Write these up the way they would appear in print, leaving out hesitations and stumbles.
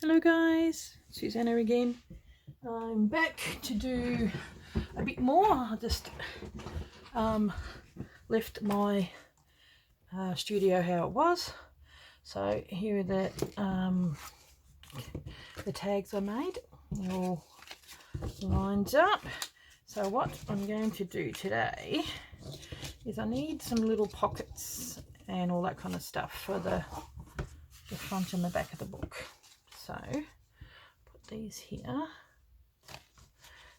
Hello guys, Susanna again. I'm back to do a bit more. I just left my studio how it was. So here are the tags I made. They're all lined up. So what I'm going to do today is I need some little pockets and all that kind of stuff for the front and the back of the book. So put these here.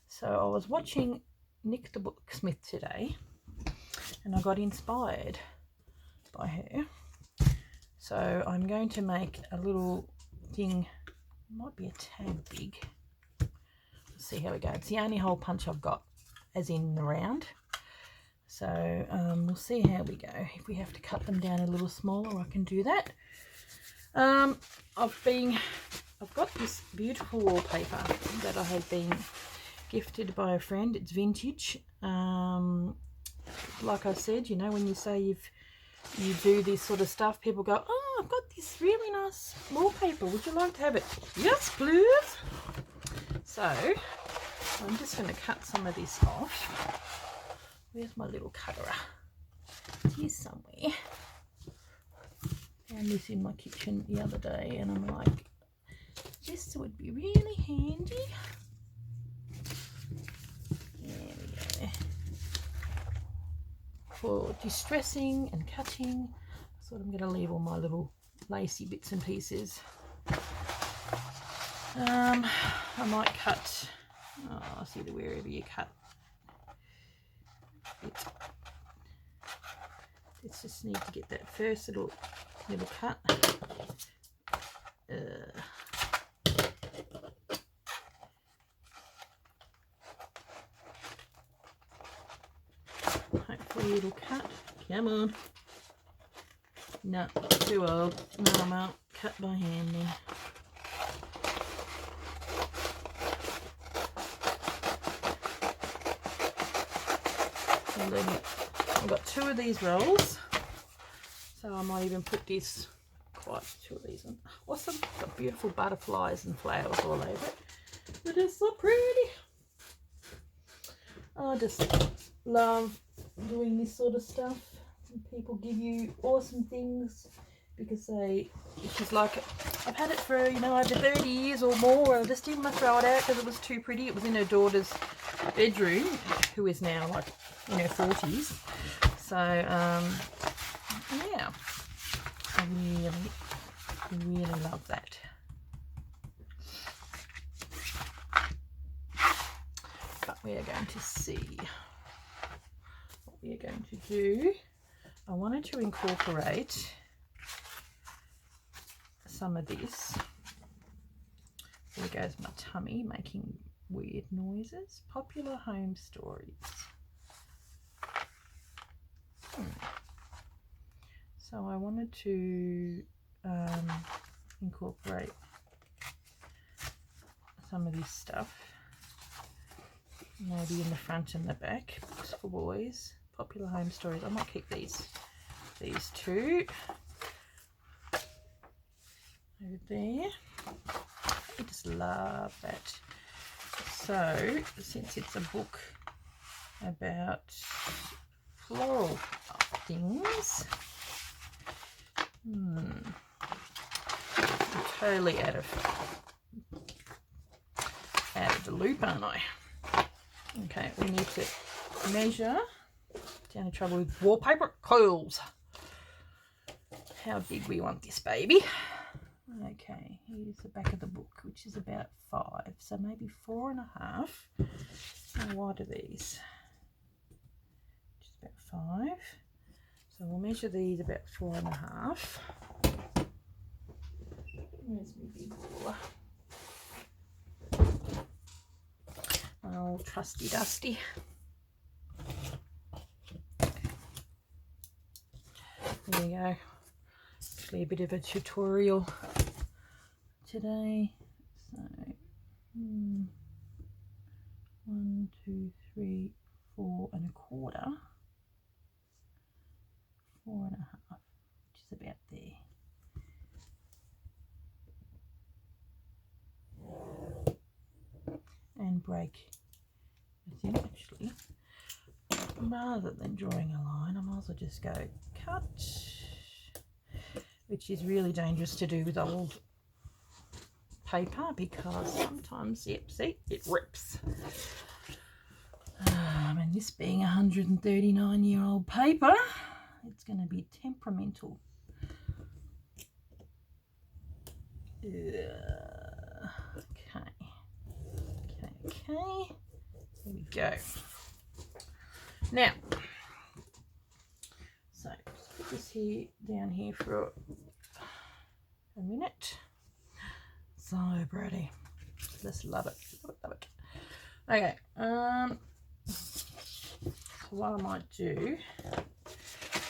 So I was watching Nick the Booksmith today and I got inspired by her. So I'm going to make a little thing, might be a tad big. Let's see how we go. It's the only hole punch I've got, as in the round. So we'll see how we go. If we have to cut them down a little smaller, I can do that. I've got this beautiful wallpaper that I had been gifted by a friend. It's vintage. Like I said, you know, when you say you do this sort of stuff, people go, "Oh, I've got this really nice wallpaper. Would you like to have it?" Yes, please. So I'm just going to cut some of this off. Where's my little cutter? It's here somewhere. Found this in my kitchen the other day and I'm like, this would be really handy. There we go. For distressing and cutting, I thought I'm going to leave all my little lacy bits and pieces. I might cut, see the wherever you cut. Let's just need to get that first little cut. Hopefully it'll cut. Come on. No, too old. No, I'm out. Cut by hand then. I've got two of these rolls, so I might even put this, quite two of these on. Awesome. Got beautiful butterflies and flowers all over it. It is so pretty. I just love doing this sort of stuff. And people give you awesome things because it's like, I've had it for, you know, over 30 years or more. I just didn't want to throw it out because it was too pretty. It was in her daughter's bedroom, who is now like in her 40s. So yeah, I really love that. But we are going to see what we are going to do. I wanted to incorporate some of this. There goes my tummy making weird noises. Popular home stories. So I wanted to incorporate some of this stuff, maybe in the front and the back. Books for boys, popular home stories. I might keep these two over there. I just love that. So since it's a book about floral things, I'm totally out of the loop, aren't I? Okay, we need to measure. Down in trouble with wallpaper coils. How big we want this baby. Okay, here's the back of the book, which is about 5, so maybe 4.5. How wide are these? Just about 5. So we'll measure these about 4.5. Where's my big ruler? My old trusty dusty. There we go. Actually a bit of a tutorial today. So 1, 2, 3, 4.25. 4.5, which is about there. break a thing actually. Rather than drawing a line, I might as well just go cut, which is really dangerous to do with old paper because sometimes, yep, see, it rips. And this being 139-year-old paper, it's going to be temperamental. Okay. There we go. Now, so put this here down here for a minute. So pretty. Just love it. Love it. Okay. So what I might do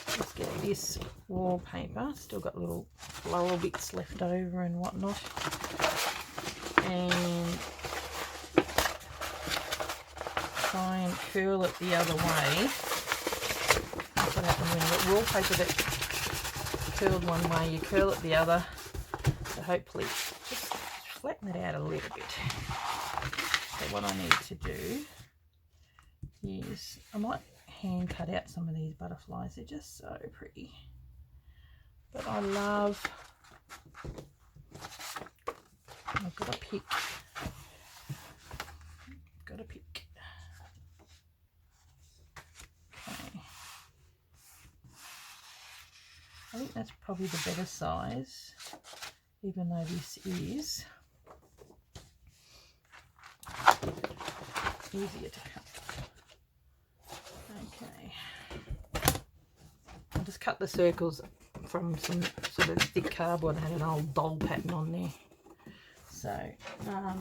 is get this wallpaper. Still got little floral bits left over and whatnot. And try and curl it the other way. That's what happens when you've got wallpaper that's curled one way, you curl it the other. So hopefully just flatten it out a little bit. So what I need to do is, I might hand cut out some of these butterflies. They're just so pretty. But I love, I've got to pick. Okay. I think that's probably the better size, even though this is easier to cut. Okay. I'll just cut the circles from some sort of thick cardboard. I had an old doll pattern on there. So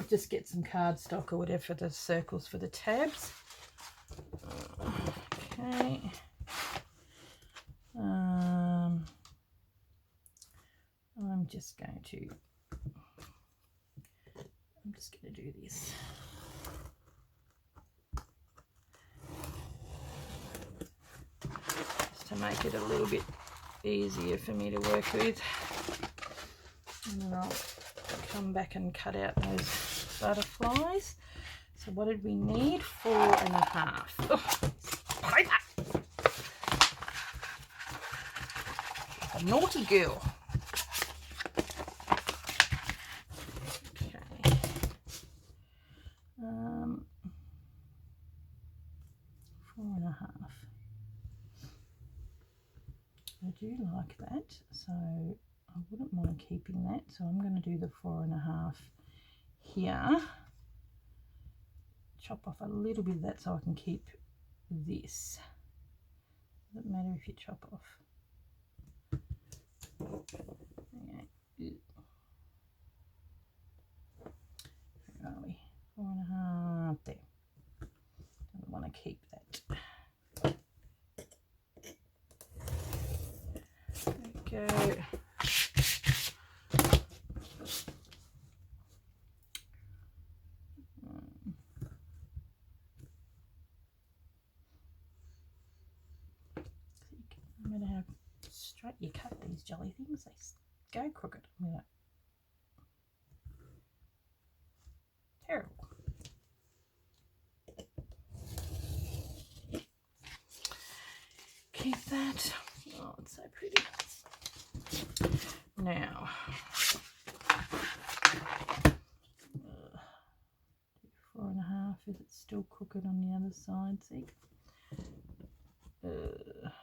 just get some cardstock or whatever for the circles for the tabs. Okay. I'm just going to do this. Just to make it a little bit easier for me to work with. And then I'll come back and cut out those butterflies. So what did we need? 4.5. Oh, paper! A naughty girl. Okay. 4.5. I do like that, so I wouldn't mind keeping that. So I'm going to do the 4.5 here. Chop off a little bit of that so I can keep this. Doesn't matter if you chop off. Okay. Where are we? 4.5 there. Don't want to keep that. There we go. No matter how straight you cut these jelly things, they go crooked. Yeah. Terrible. Keep that. Oh, it's so pretty. Now, 4.5. Is it still crooked on the other side? See? There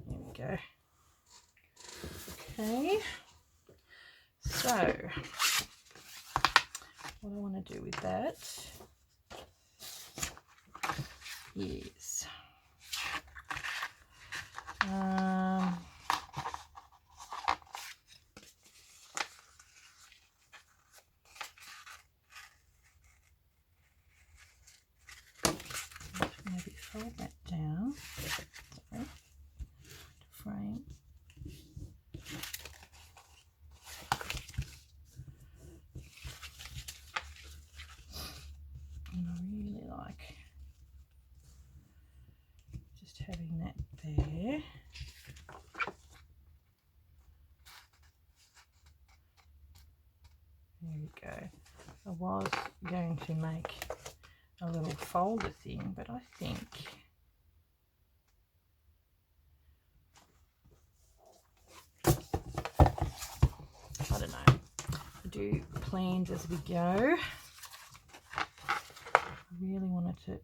we go. Okay. So, what I want to do with that is maybe fold that down. Sorry, to frame. And I really like just having that there. ago. I was going to make a little folder thing, but I think I don't know. I do plans as we go. I really wanted to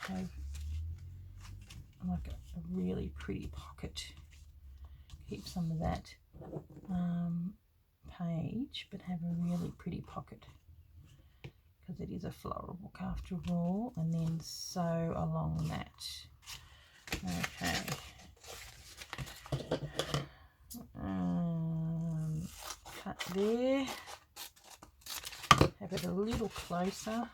have like a really pretty pocket. Keep some of that page, but have a really pretty pocket because it is a floral book after all, and then sew along that. Okay. Cut there. Have it a little closer.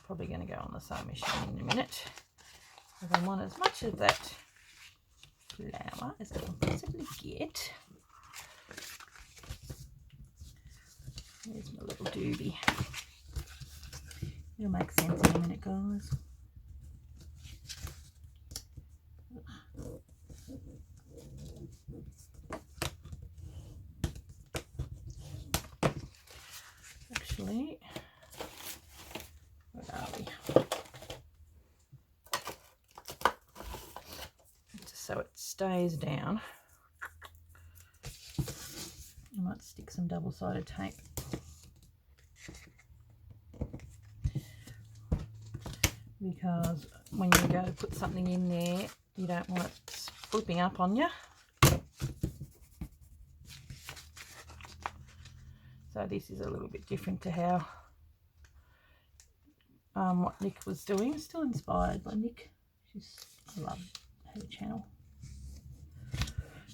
Probably going to go on the sewing machine in a minute because I want as much of that flower as I can possibly get. There's my little doobie. It'll make sense in a minute, guys. Actually, where are we? Just so it stays down, I might stick some double-sided tape. Because when you go to put something in there, you don't want it flipping up on you. So this is a little bit different to how what Nick was doing. Still inspired by Nick. I love her channel.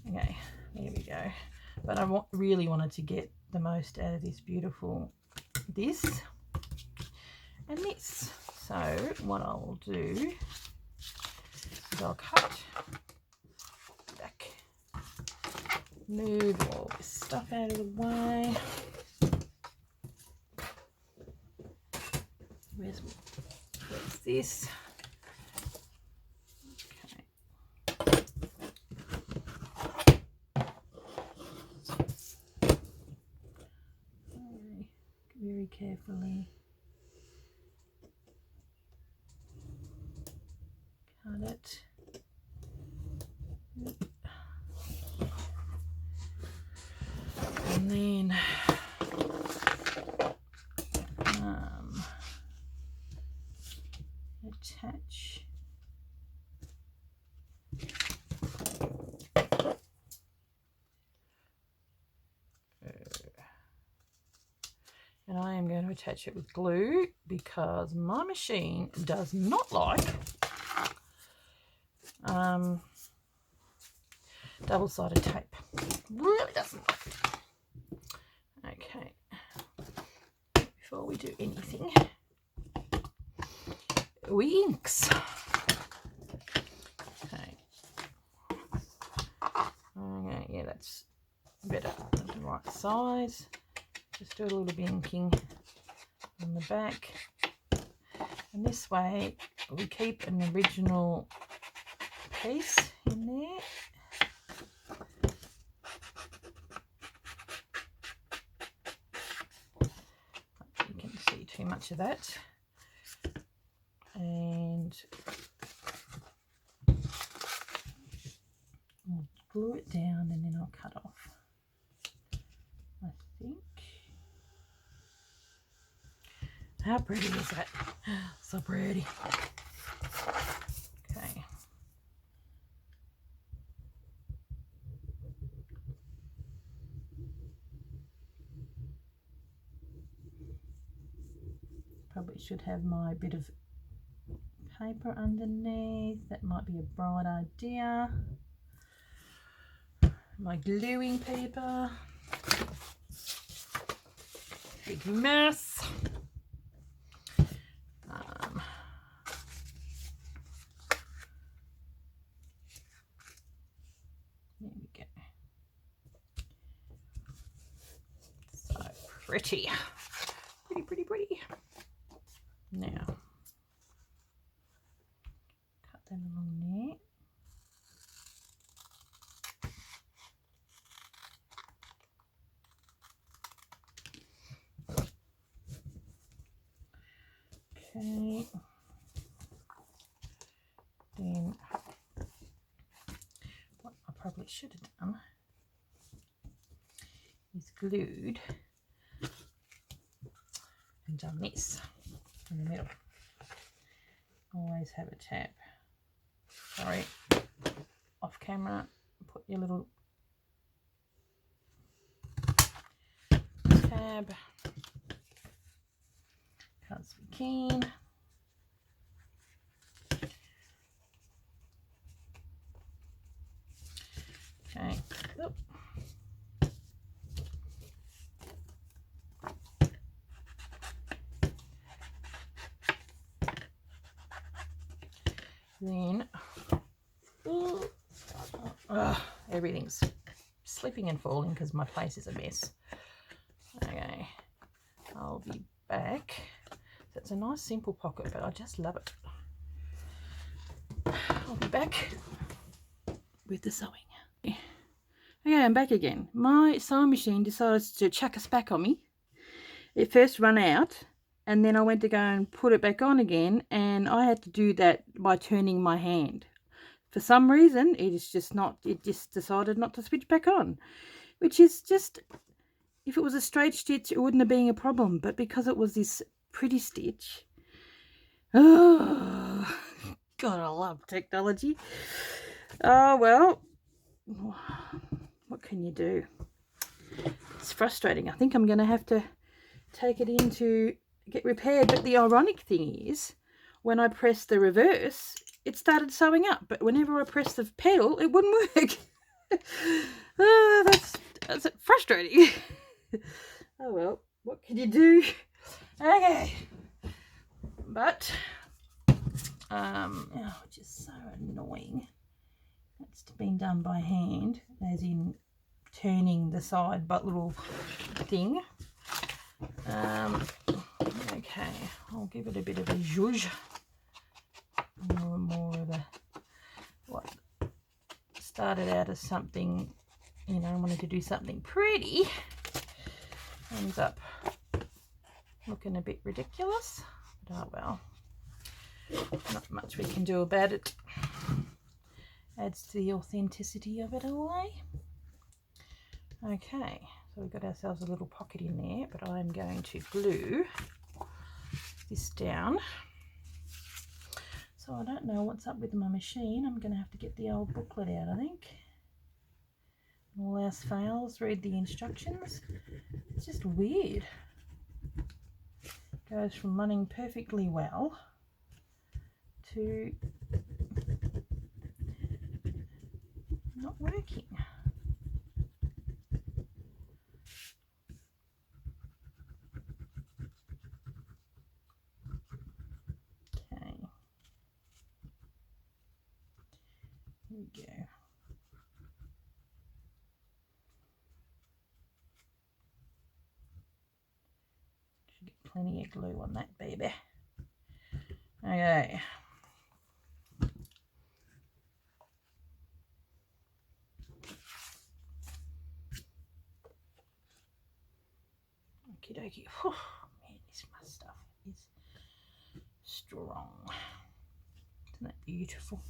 Okay, there we go. But I really wanted to get the most out of this beautiful this and this. So what I'll do is I'll cut back, move all this stuff out of the way. Where's this? Okay. Very carefully cut it. And then attach and I am going to attach it with glue because my machine does not like double-sided tape. Really doesn't like it. Okay, before we do anything, we inks. Okay. Okay, yeah, that's better than the right size. Just do a little bit of inking on the back, and this way we keep an original piece in there. You can see too much of that, and I'll glue it down and then I'll cut off, I think. How pretty is that? So pretty. Okay. Probably should have my bit of paper underneath. That might be a bright idea. My gluing paper. Big mess. There we go. So pretty. Pretty, pretty, pretty. Now, cut that along there. Okay. Then what I probably should have done is glued and done this in the middle. Always have a tab. Sorry, off camera, put your little tab. Can't be keen. Okay. Oop. Then everything's slipping and falling because my place is a mess. Okay, I'll be back. That's a nice simple pocket, but I just love it. I'll be back with the sewing. Okay, I'm back again. My sewing machine decided to chuck a spack on me. It first ran out, and then I went to go and put it back on again, and I had to do that by turning my hand. For some reason, it just decided not to switch back on, which is just, if it was a straight stitch, it wouldn't have been a problem, but because it was this pretty stitch, oh, God, I love technology. Oh, well, what can you do? It's frustrating. I think I'm going to have to take it in to get repaired, but the ironic thing is, when I pressed the reverse, it started sewing up, but whenever I pressed the pedal, it wouldn't work. That's frustrating. Oh well, what can you do? Okay, but which is so annoying. That's been done by hand, as in turning the side but little thing. Okay, I'll give it a bit of a zhuzh. More of a, what started out as something, I wanted to do something pretty, ends up looking a bit ridiculous, but oh well, not much we can do about it. Adds to the authenticity of it anyway. Okay, so we've got ourselves a little pocket in there, but I'm going to glue this down. So I don't know what's up with my machine. I'm going to have to get the old booklet out, I think. All else fails, read the instructions. It's just weird. Goes from running perfectly well to not working. Okay. Here we go. Should get plenty of glue on that baby. Okay. Okie dokie. Whew. Man, this my stuff is strong. Isn't that beautiful?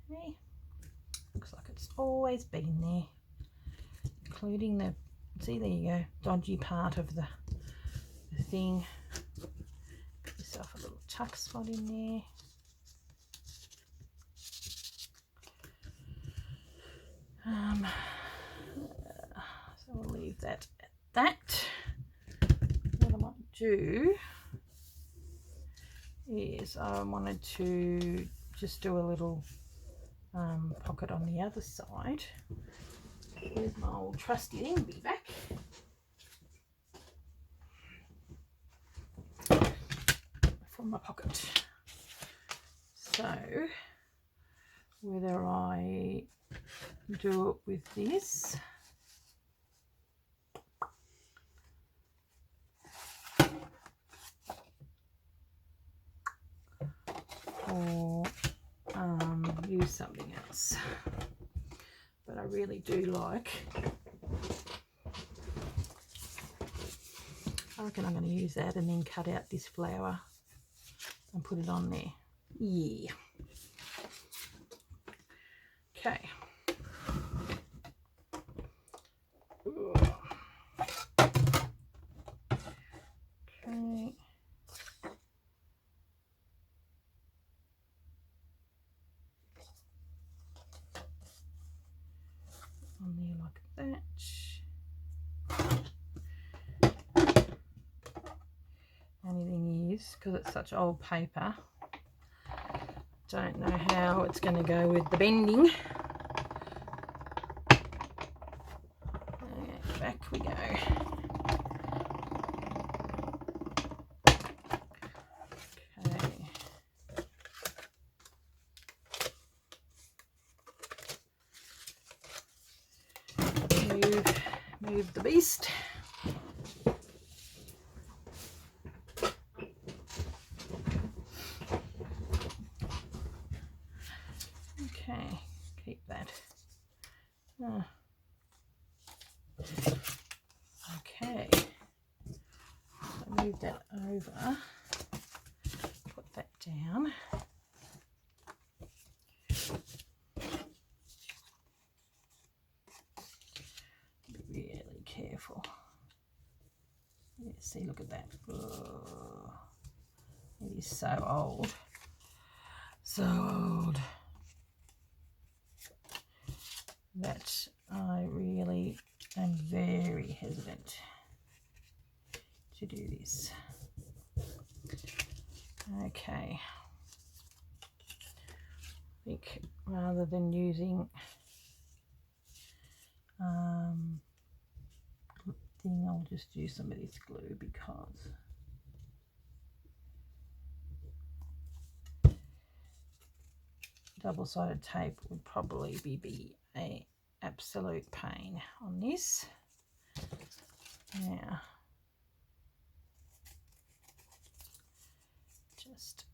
Hey, looks like it's always been there, including the, see, there you go, dodgy part of the thing. Put yourself a little tuck spot in there. So we'll leave that at that. What I might do is I wanted to just do a little pocket on the other side. Here's my old trusty Envy back. From my pocket. So whether I do it with this or use something else, but I really do like I reckon I'm going to use that and then cut out this flower and put it on there. Yeah. Okay. Ooh. Okay. On there like that. Only thing is, because it's such old paper, don't know how it's going to go with the bending. Okay, back we go. Okay. Move the beast. Okay, keep that. Okay, so move that over, put that down. Be really careful. Yeah, see, look at that. Oh, it is so old. So old that I really am very hesitant to do this. Okay, I think rather than using thing, I'll just use some of this glue because double-sided tape would probably be a absolute pain on this. Now, just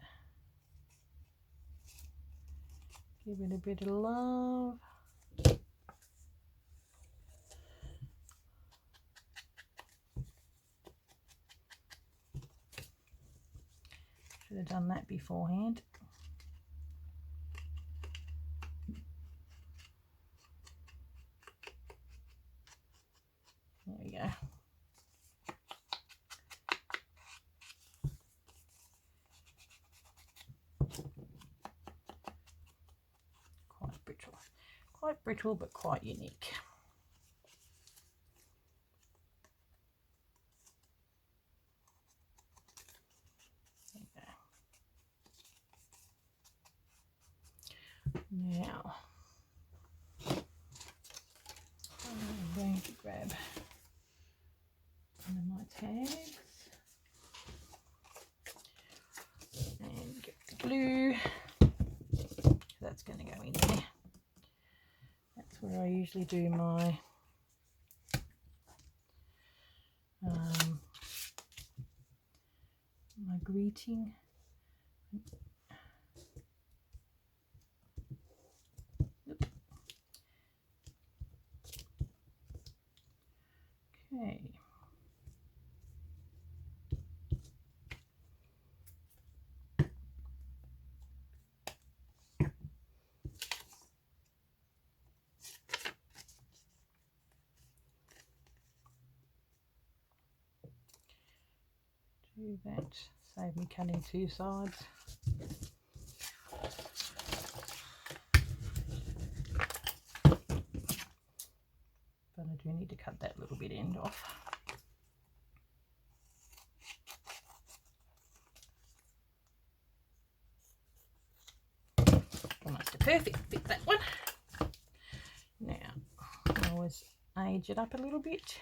give it a bit of love. Should have done that beforehand. There we go. Quite brittle, but quite unique. Now, I'm going to grab one of my tags and get the glue. That's going to go in there. That's where I usually do my my greeting. Okay. Do that, save me cutting two sides. But I do need to cut that little bit end off. Almost a perfect fit, that one. Now, I always age it up a little bit.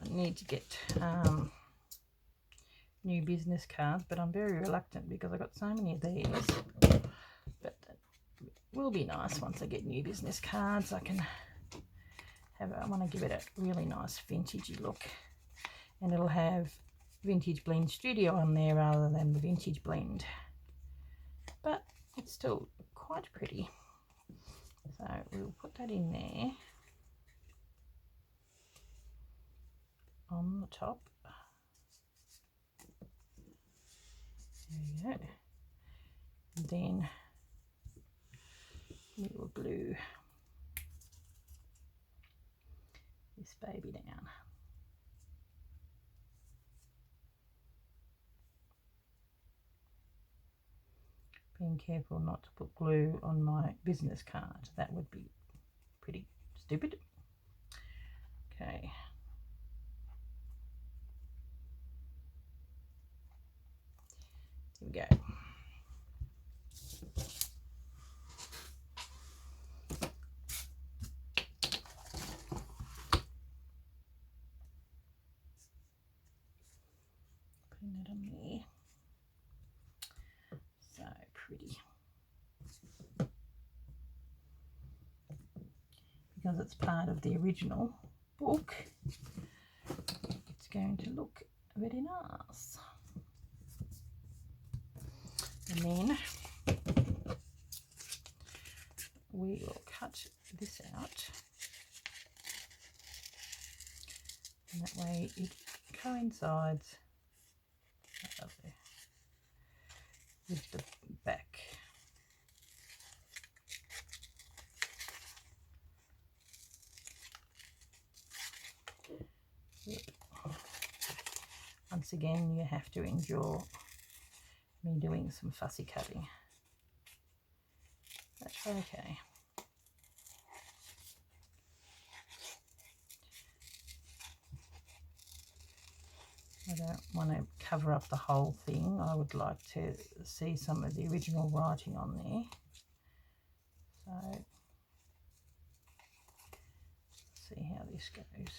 I need to get new business cards, but I'm very reluctant because I got so many of these. But it will be nice once I get new business cards. I can have I want to give it a really nice vintagey look, and it'll have Vintage Blend Studio on there rather than the Vintage Blend, but it's still quite pretty. So we'll put that in there on the top. There we go. And then we will glue this baby down. Being careful not to put glue on my business card. That would be pretty stupid. Okay. Here we go. Putting that on there. So pretty. Because it's part of the original book, it's going to look very nice. And then we will cut this out, and that way it coincides with the back. Once again, you have to endure me doing some fussy cutting. That's okay. I don't want to cover up the whole thing. I would like to see some of the original writing on there. So, let's see how this goes.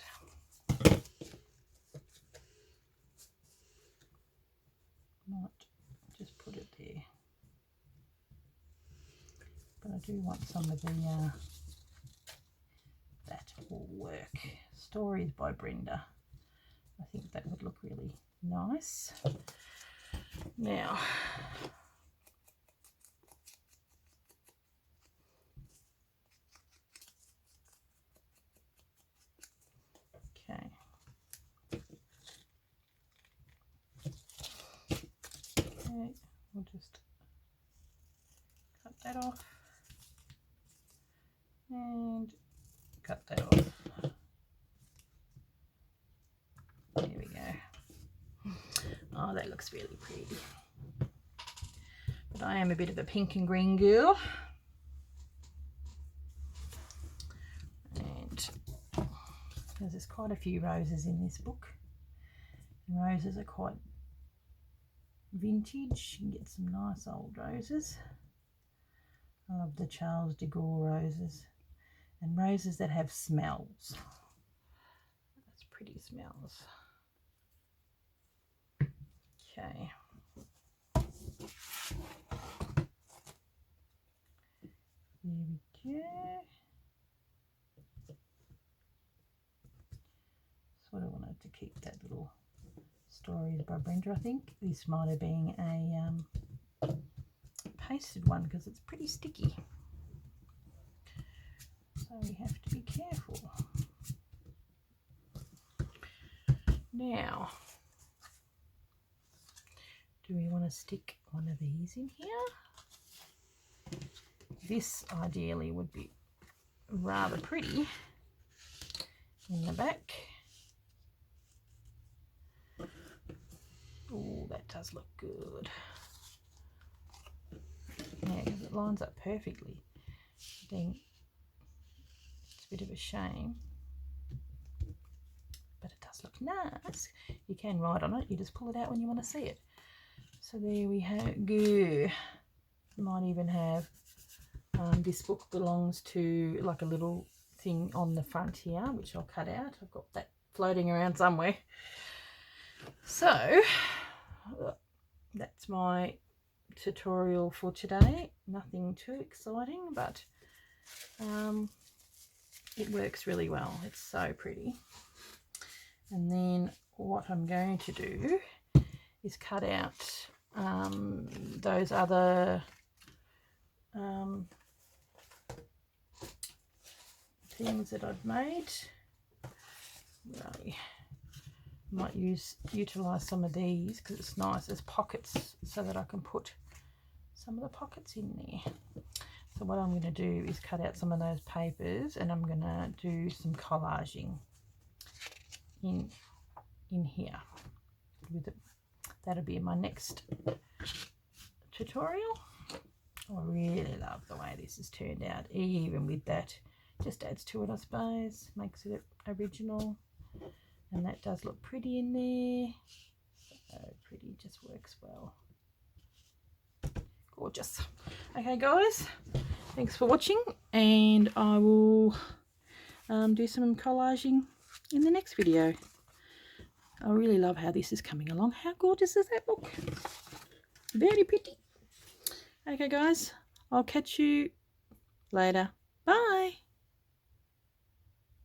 Might just put it there. But I do want some of the, that will work. Stories by Brenda. I think that would look really nice. Now, okay. Okay, we'll just cut that off and cut that off. There we go. Oh, that looks really pretty. But I am a bit of a pink and green girl. And because there's quite a few roses in this book. And roses are quite vintage. You can get some nice old roses. I love the Charles de Gaulle roses. And roses that have smells. That's pretty smells. Okay. There we go. Sort of wanted to keep that little Stories by Brenda. I think this might have been a pasted one because it's pretty sticky. So we have to be careful. Now, do we want to stick one of these in here? This ideally would be rather pretty in the back. Oh, that does look good. Yeah, because it lines up perfectly. Then it's a bit of a shame, but it does look nice. You can write on it. You just pull it out when you want to see it. So there we go. Might even have this book belongs to like a little thing on the front here, which I'll cut out. I've got that floating around somewhere. So that's my tutorial for today. Nothing too exciting, but it works really well. It's so pretty. And then what I'm going to do is cut out those other things that I've made. Right. Might utilize some of these because it's nice as pockets, so that I can put some of the pockets in there. So what I'm going to do is cut out some of those papers, and I'm going to do some collaging in here with it. That'll be my next tutorial. I really love the way this has turned out. Even with that, just adds to it, I suppose, makes it original. And that does look pretty in there. So pretty, just works well. Gorgeous. Okay guys, thanks for watching, and I will do some collaging in the next video. I really love how this is coming along. How gorgeous does that look? Very pretty. Okay guys, I'll catch you later. Bye.